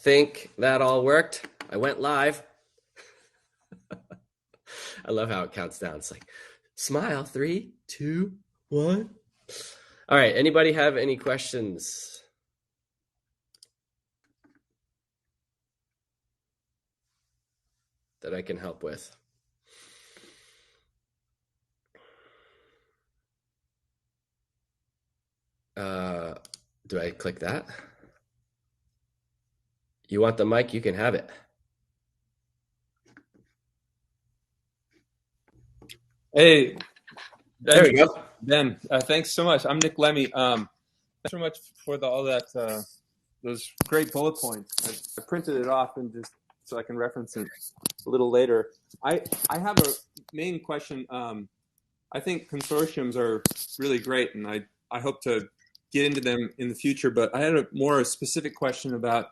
think that all worked. I went live. I love how it counts down. It's like, smile, 3, 2, 1. All right. Anybody have any questions? That I can help with? Do I click that? You want the mic? You can have it. Hey, there we go. Ben, thanks so much. I'm Nick Lemmy. Thanks so much for all that. Those great bullet points. I printed it off and just so I can reference it a little later. I have a main question. I think consortiums are really great, and I hope to get into them in the future. But I had a more specific question about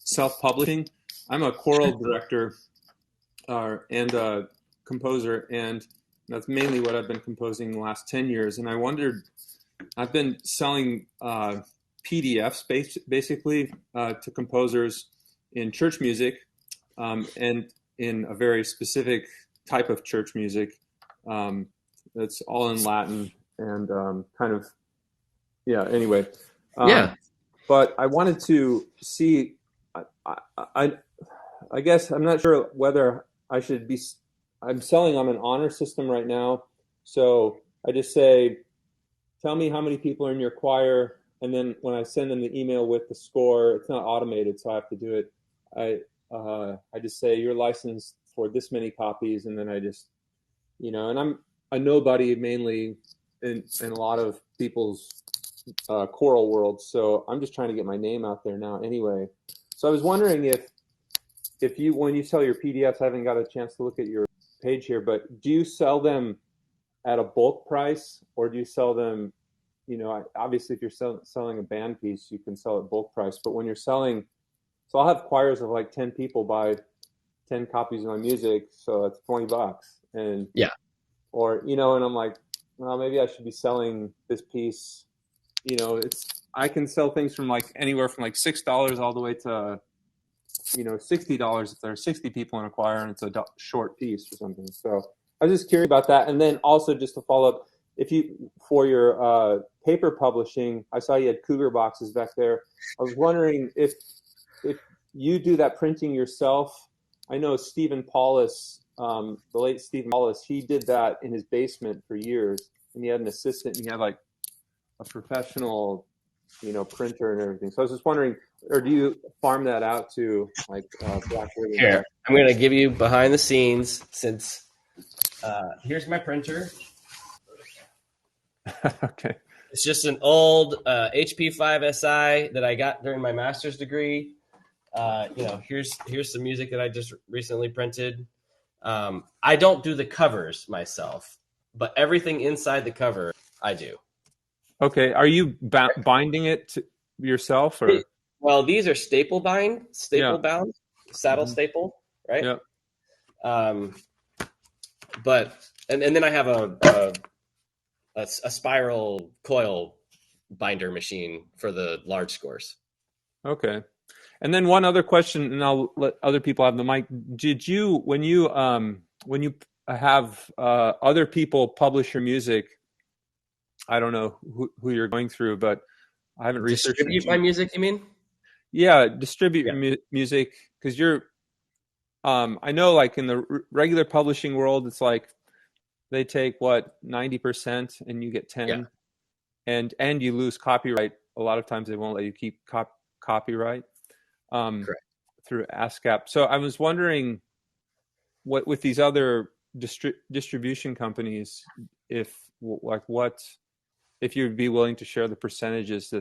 self-publishing. I'm a choral director and a composer, and that's mainly what I've been composing the last 10 years. And I wondered, I've been selling PDFs basically to composers in church music and in a very specific type of church music that's all in Latin and anyway. But I wanted to see, I guess I'm not sure whether I should be, I'm selling on an honor system right now. So I just say, tell me how many people are in your choir. And then when I send them the email with the score, it's not automated, so I have to do it. I just say, you're licensed for this many copies. And then I just, and I'm a nobody mainly in a lot of people's choral world. So I'm just trying to get my name out there now anyway. So I was wondering if you, when you sell your PDFs, I haven't got a chance to look at your page here, but do you sell them at a bulk price, or do you sell them, obviously if you're selling a band piece, you can sell at bulk price, but when you're selling, so I'll have choirs of like 10 people buy 10 copies of my music, so it's $20. And or, and I'm like, well, maybe I should be selling this piece, I can sell things from like anywhere from like $6 all the way to, $60 if there are 60 people in a choir and it's a short piece or something. So I was just curious about that. And then also just to follow up, if you, for your paper publishing, I saw you had Cougar boxes back there. I was wondering if you do that printing yourself. I know Stephen Paulus, the late Stephen Paulus, he did that in his basement for years, and he had an assistant, and he had like a professional, printer and everything. So I was just wondering, or do you farm that out to like Blackwood? Here, I'm going to give you behind the scenes since here's my printer. Okay. It's just an old HP5SI that I got during my master's degree. Here's some music that I just recently printed. I don't do the covers myself, but everything inside the cover I do. Okay. Are you binding it yourself, or? Well, these are staple bound, saddle staple, right? Yeah. But then I have a spiral coil binder machine for the large scores. Okay. And then one other question, and I'll let other people have the mic. Did you, when you have other people publish your music, I don't know who you're going through, but I haven't researched. Distribute my music, you mean? Yeah, distribute your music, because you're. I know, like in the regular publishing world, it's like they take 90%, and you get 10, and you lose copyright. A lot of times they won't let you keep copyright through ASCAP. So I was wondering, what with these other distribution companies, if you'd be willing to share the percentages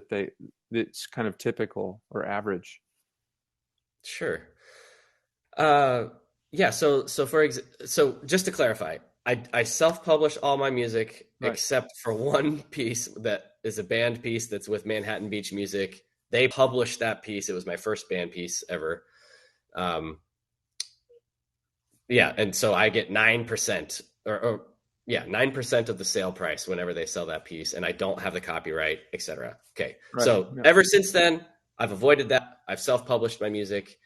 that's kind of typical or average. Sure. So just to clarify, I self-publish all my music except for one piece that is a band piece that's with Manhattan Beach Music. They published that piece. It was my first band piece ever. And so I get 9% 9% of the sale price whenever they sell that piece, and I don't have the copyright, etc. Okay. Ever since then, I've avoided that. I've self-published my music,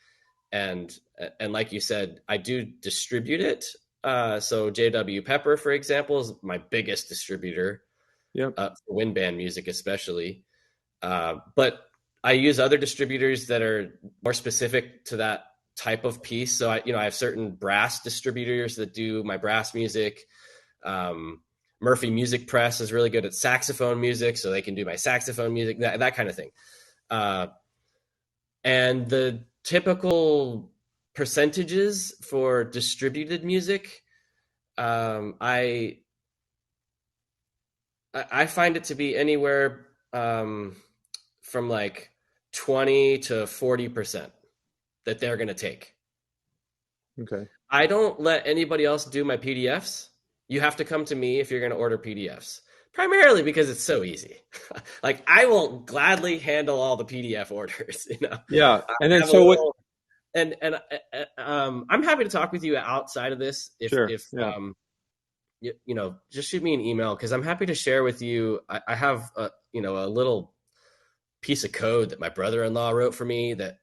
and like you said, I do distribute it. So JW Pepper, for example, is my biggest distributor Yep. for wind band music, especially. But I use other distributors that are more specific to that type of piece. So I have certain brass distributors that do my brass music. Murphy Music Press is really good at saxophone music, so they can do my saxophone music, that kind of thing. Uh, and the typical percentages for distributed music, I find it to be anywhere from like 20 to 40% that they're going to take. Okay. I don't let anybody else do my PDFs. You have to come to me if you're going to order PDFs, primarily because it's so easy. Like I will gladly handle all the PDF orders. Yeah. I And then have a so what? little, and I'm happy to talk with you outside of this. Sure. If Yeah. just shoot me an email because I'm happy to share with you. I have a little piece of code that my brother-in-law wrote for me that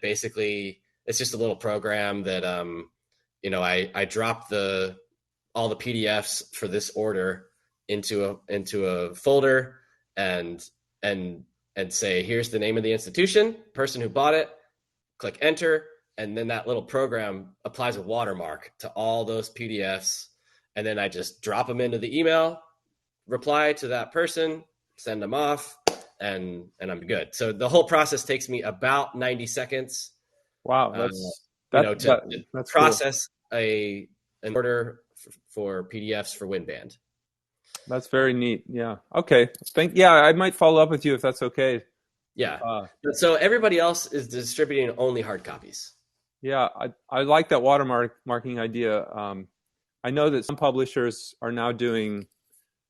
basically it's just a little program that I drop all the PDFs for this order into a folder and and say here's the name of the institution, person who bought it, click enter, and then that little program applies a watermark to all those PDFs, and then I just drop them into the email, reply to that person, send them off, and I'm good. So the whole process takes me about 90 seconds, Wow. uh, to That's cool. process an order for PDFs for WinBand. That's very neat. Yeah. Okay. Yeah, I might follow up with you if that's okay. Yeah. Uh, But so everybody else is distributing only hard copies. yeah, I like that marking idea. I know that some publishers are now doing,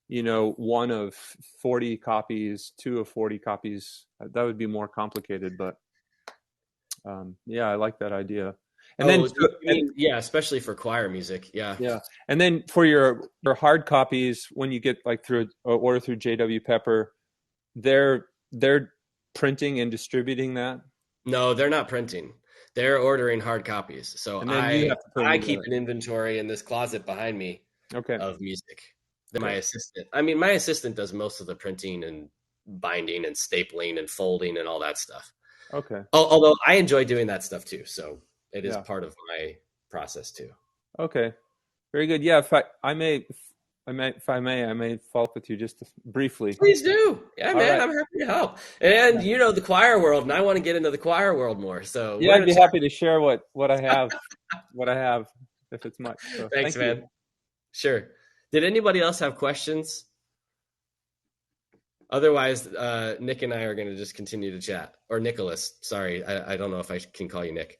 one of 40 copies, two of 40 copies. That would be more complicated, but yeah, I like that idea. And then, Oh, you mean, yeah, especially for choir music. Yeah. yeah, and then for your hard copies, when you get like through order through JW Pepper, they're printing and distributing that, No, they're not printing. They're ordering hard copies. So and then you I have to put them I keep together. an inventory in this closet behind me Okay. of music. Then my Okay. assistant. I mean, my assistant does most of the printing and binding and stapling and folding and all that stuff. Okay. Although I enjoy doing that stuff too, so it is Yeah. part of my process too. Okay. Very good. Yeah. If I may follow up with you just briefly. Please do. Yeah, All man, right. I'm happy to help. And the choir world, and I want to get into the choir world more. So Yeah, we're I'd gonna be talk. happy to share what I have if it's much. So Thanks, thank you. man. Sure. Did anybody else have questions? Otherwise, Nick and I are going to just continue to chat. Or Nicholas. Sorry, I don't know if I can call you Nick.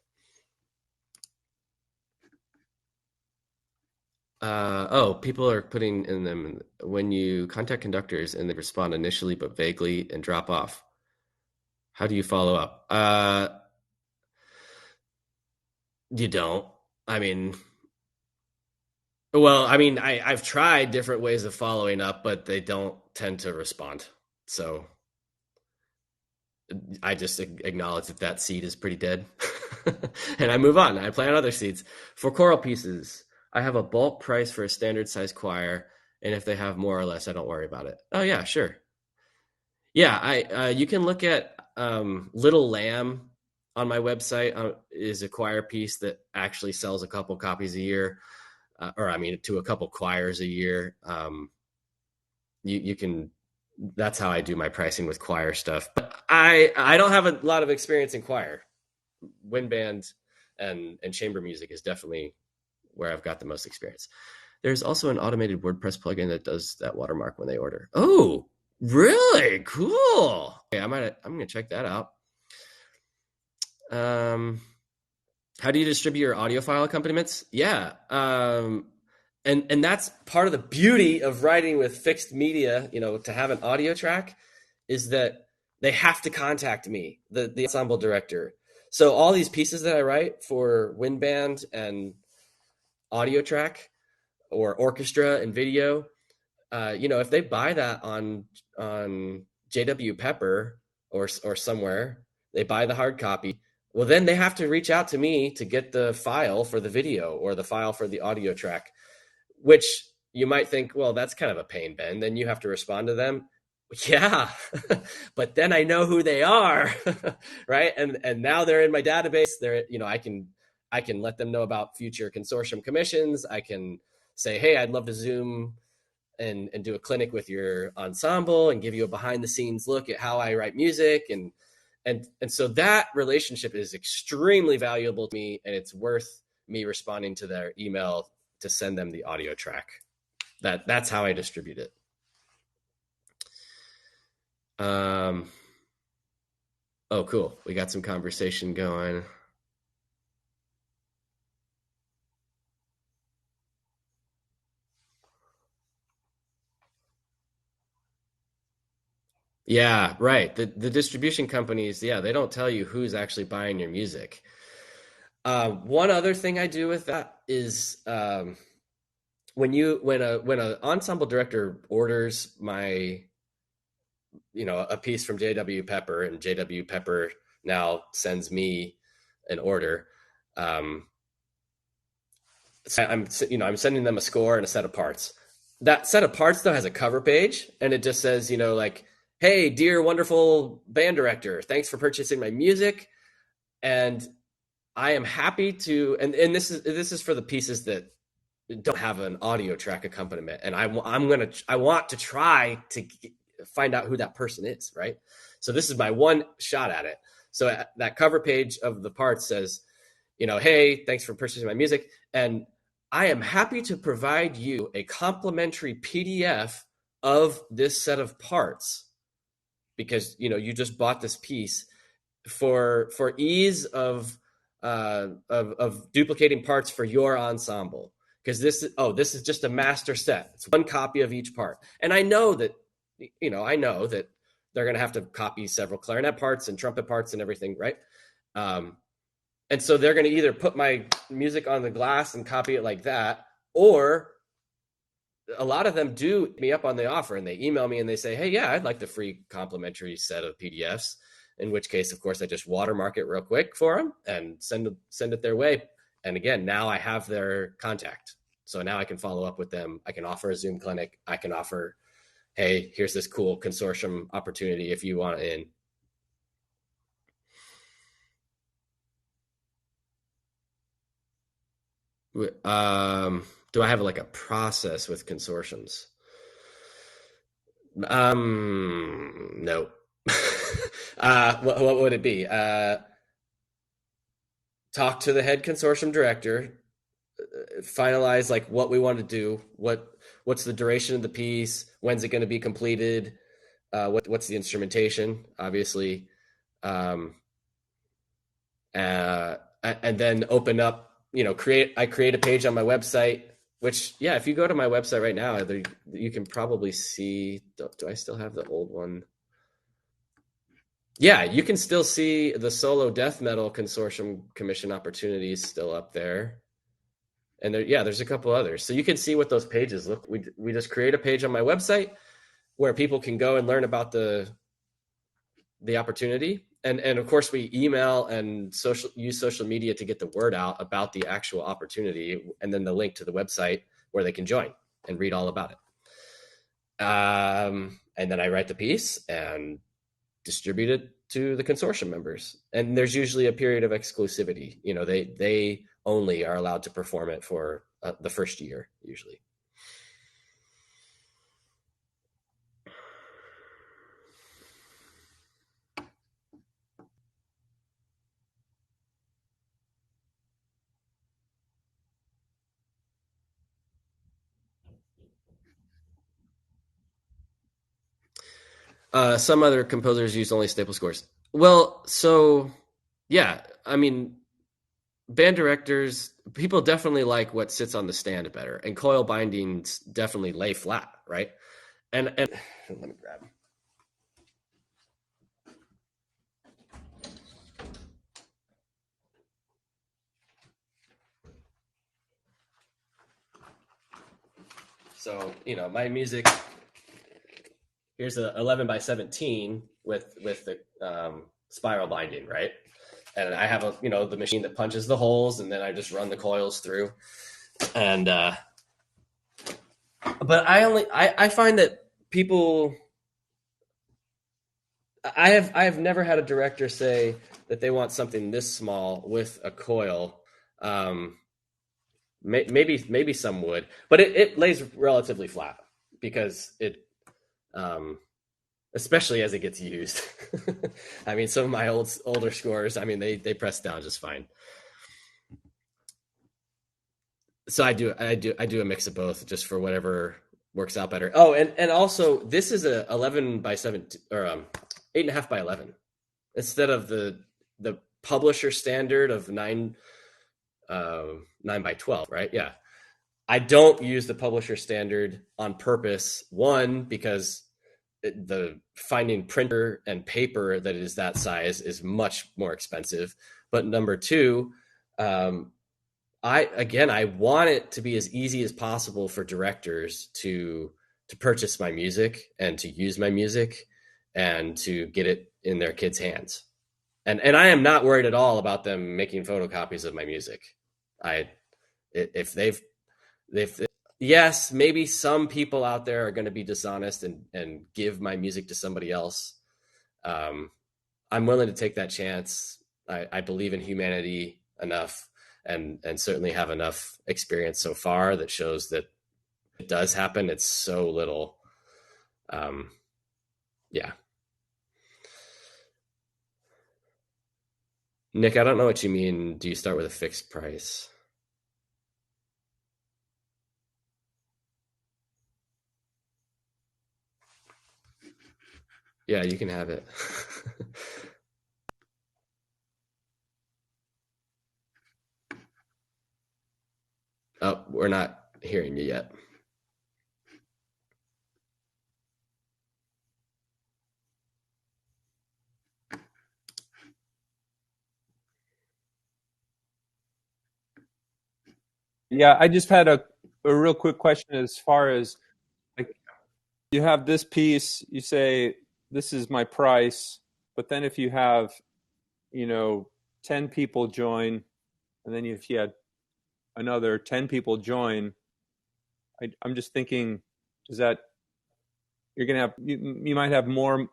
People are putting in them when you contact conductors and they respond initially but vaguely and drop off. How do you follow up? You don't. I mean, I've tried different ways of following up, but they don't tend to respond. So I just acknowledge that seed is pretty dead, and I move on. I plant other seeds. For choral pieces, I have a bulk price for a standard size choir, and if they have more or less, I don't worry about it. Oh yeah, sure. Yeah, I you can look at Little Lamb on my website. Is a choir piece that actually sells a couple copies a year, to a couple choirs a year. You can. That's how I do my pricing with choir stuff. But I don't have a lot of experience in choir. Wind band and chamber music is definitely where I've got the most experience. There's also an automated WordPress plugin that does that watermark when they order. Oh, really? Cool. Okay, I'm gonna check that out. How do you distribute your audio file accompaniments? Yeah. And that's part of the beauty of writing with fixed media, to have an audio track is that they have to contact me, the ensemble director. So all these pieces that I write for wind band and audio track or orchestra and video, if they buy that on JW Pepper or somewhere, they buy the hard copy. Well, then they have to reach out to me to get the file for the video or the file for the audio track, which you might think, well, that's kind of a pain, Ben. Then you have to respond to them. Yeah, but then I know who they are, right? And now they're in my database. I can let them know about future consortium commissions. I can say, hey, I'd love to Zoom and do a clinic with your ensemble and give you a behind the scenes look at how I write music. And so that relationship is extremely valuable to me, and it's worth me responding to their email to send them the audio track. That's how I distribute it. Oh, cool. We got some conversation going. Yeah, right. The distribution companies, yeah, they don't tell you who's actually buying your music. One other thing I do with that is when a ensemble director orders a piece from JW Pepper, and JW Pepper now sends me an order. I'm sending them a score and a set of parts. That set of parts though has a cover page, and it just says, like, hey, dear wonderful band director, thanks for purchasing my music, and I am happy to, and this is for the pieces that don't have an audio track accompaniment, and I want to try to find out who that person is, right? So this is my one shot at it. So that cover page of the parts says, hey, thanks for purchasing my music, and I am happy to provide you a complimentary PDF of this set of parts because you just bought this piece for ease of duplicating parts for your ensemble, because this is just a master set. It's one copy of each part, and I know that they're going to have to copy several clarinet parts and trumpet parts and everything, right? And so they're going to either put my music on the glass and copy it like that, or a lot of them do me up on the offer and they email me and they say, hey, yeah, I'd like the free complimentary set of PDFs. In which case, of course, I just watermark it real quick for them and send it their way. And again, now I have their contact. So now I can follow up with them. I can offer a Zoom clinic. I can offer, hey, here's this cool consortium opportunity if you want in. Do I have like a process with consortiums? No. What would it be? Talk to the head consortium director, finalize like what we want to do, what's the duration of the piece, when's it going to be completed, what's the instrumentation, obviously, and then open up, create a page on my website, which, yeah, if you go to my website right now, you can probably see, do I still have the old one? Yeah, you can still see the solo death metal consortium commission opportunities still up there. And there's a couple others. So you can see what those pages look. We just create a page on my website where people can go and learn about the opportunity. And of course we email and use social media to get the word out about the actual opportunity, and then the link to the website where they can join and read all about it. And then I write the piece and distribute it to the consortium members. And there's usually a period of exclusivity. They only are allowed to perform it for the first year, usually. Some other composers use only staple scores. Well, so yeah, I mean, band directors, people definitely like what sits on the stand better, and coil bindings definitely lay flat, right? And let me grab. So my music. Here's a 11 by 17 with the spiral binding, right? And I have the machine that punches the holes, and then I just run the coils through. And but I find that people, I have never had a director say that they want something this small with a coil. Um, maybe some would, but it lays relatively flat because it, um, especially as it gets used. I mean, some of my older scores, I mean, they press down just fine. So I do a mix of both just for whatever works out better. Oh, and also this is a 11 by 7 or 8.5 by 11 instead of the publisher standard of 9 by 12, right? Yeah. I don't use the publisher standard on purpose. One, because the finding printer and paper that is that size is much more expensive. But number two, um, I want it to be as easy as possible for directors to purchase my music and to use my music and to get it in their kids' hands. And I am not worried at all about them making photocopies of my music. I if they've yes, maybe some people out there are going to be dishonest and give my music to somebody else. Um, I'm willing to take that chance. I believe in humanity enough, and certainly have enough experience so far that shows that it does happen. It's so little. Um, yeah. Nick, I don't know what you mean. Do you start with a fixed price? Yeah, you can have it. Oh, we're not hearing you yet. Yeah, I just had a real quick question as far as like you have this piece, you say this is my price, but then if you have, 10 people join, and then if you had another 10 people join, I'm just thinking, is that you're gonna have you might have more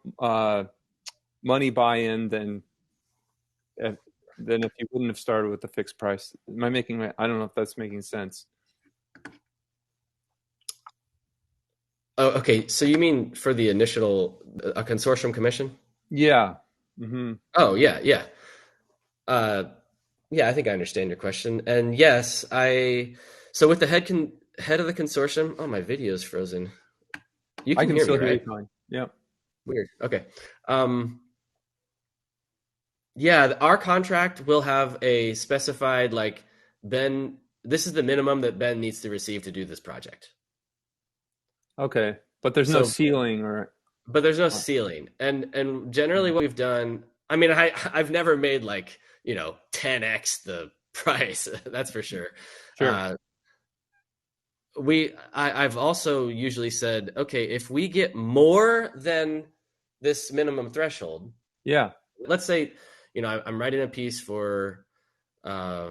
money buy-in if, than if you wouldn't have started with the fixed price. Am I making? I don't know if that's making sense. Oh, okay. So you mean for the initial a consortium commission? Yeah. Hmm. Oh, yeah, yeah. Uh, yeah, I think I understand your question. And yes, so with the head of the consortium, oh, my video's frozen. You I can can hear me, still hear you right? fine. Yeah. Weird. Okay. Um, yeah, our contract will have a specified like Ben, this is the minimum that Ben needs to receive to do this project. Okay. But there's no So, ceiling or. but there's no ceiling. And generally what we've done, I mean, I've never made like, 10x the price. That's for sure. Sure. Uh, I've also usually said, okay, if we get more than this minimum threshold, Yeah. let's say, I'm writing a piece for, uh,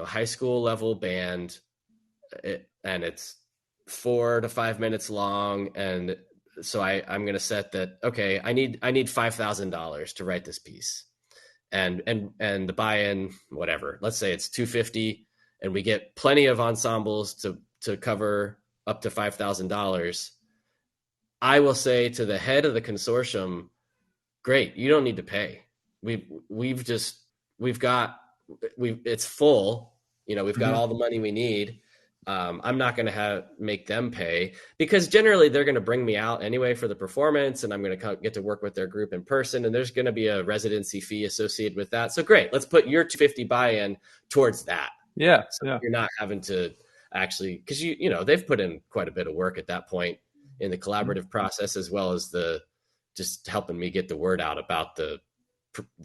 high school level band, and it's 4 to 5 minutes long, and so I'm going to set that. Okay, I need $5,000 to write this piece, and the buy-in, whatever. Let's say it's 250, and we get plenty of ensembles to cover up to $5,000. I will say to the head of the consortium, great, you don't need to pay. We've just we've got we it's full. We've got Hmm. all the money we need. I'm not going to make them pay because generally they're going to bring me out anyway for the performance, and I'm going to get to work with their group in person, and there's going to be a residency fee associated with that. So great, let's put your 250 buy-in towards that. Yeah. So Yeah. you're not having to actually, because they've put in quite a bit of work at that point in the collaborative process, as well as the just helping me get the word out about the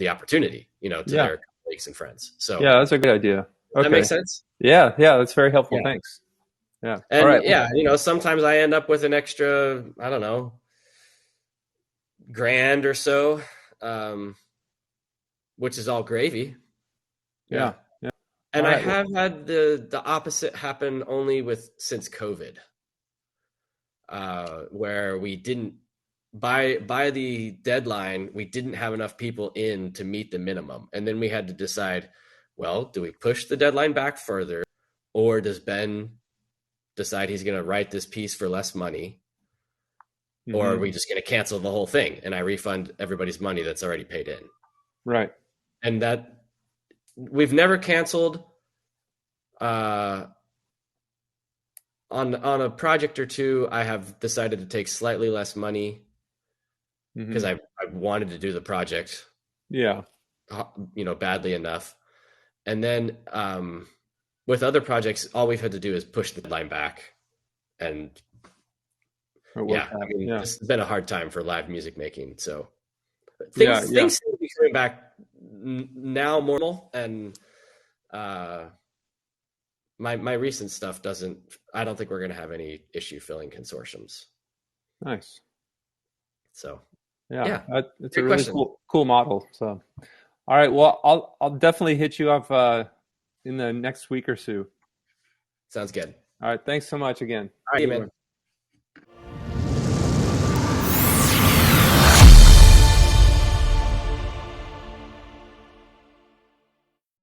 opportunity, to Yeah. their colleagues and friends. So Yeah. That's a good idea. that makes Okay. sense. Yeah. Yeah. That's very helpful. Yeah. Thanks. Yeah. All And right. yeah, sometimes I end up with an extra, I don't know, grand or so. Um, which is all gravy. Yeah. Yeah. Yeah. All And I right. Well, have had the opposite happen only since COVID, where we didn't by the deadline, we didn't have enough people in to meet the minimum. And then we had to decide, well, do we push the deadline back further, or does Ben decide he's going to write this piece for less money, or are mhm. we just going to cancel the whole thing and I refund everybody's money that's already paid in? Right. And that we've never canceled uh, on a project or two. I have decided to take slightly less money because Mhm. I wanted to do the project, Yeah. badly enough. And then with other projects, all we've had to do is push the deadline back. And It yeah, worked I out. mean, Yeah. this has been a hard time for live music making. So Yeah. Yeah. things seem to be coming back now more normal, and uh, my recent stuff doesn't. I don't think we're going to have any issue filling consortiums. Nice. So Yeah. yeah, It's a great really question. cool model. So, all right. Well, I'll definitely hit you up in the next week or so. Sounds good. All right. Thanks so much again. All right, Good man. one.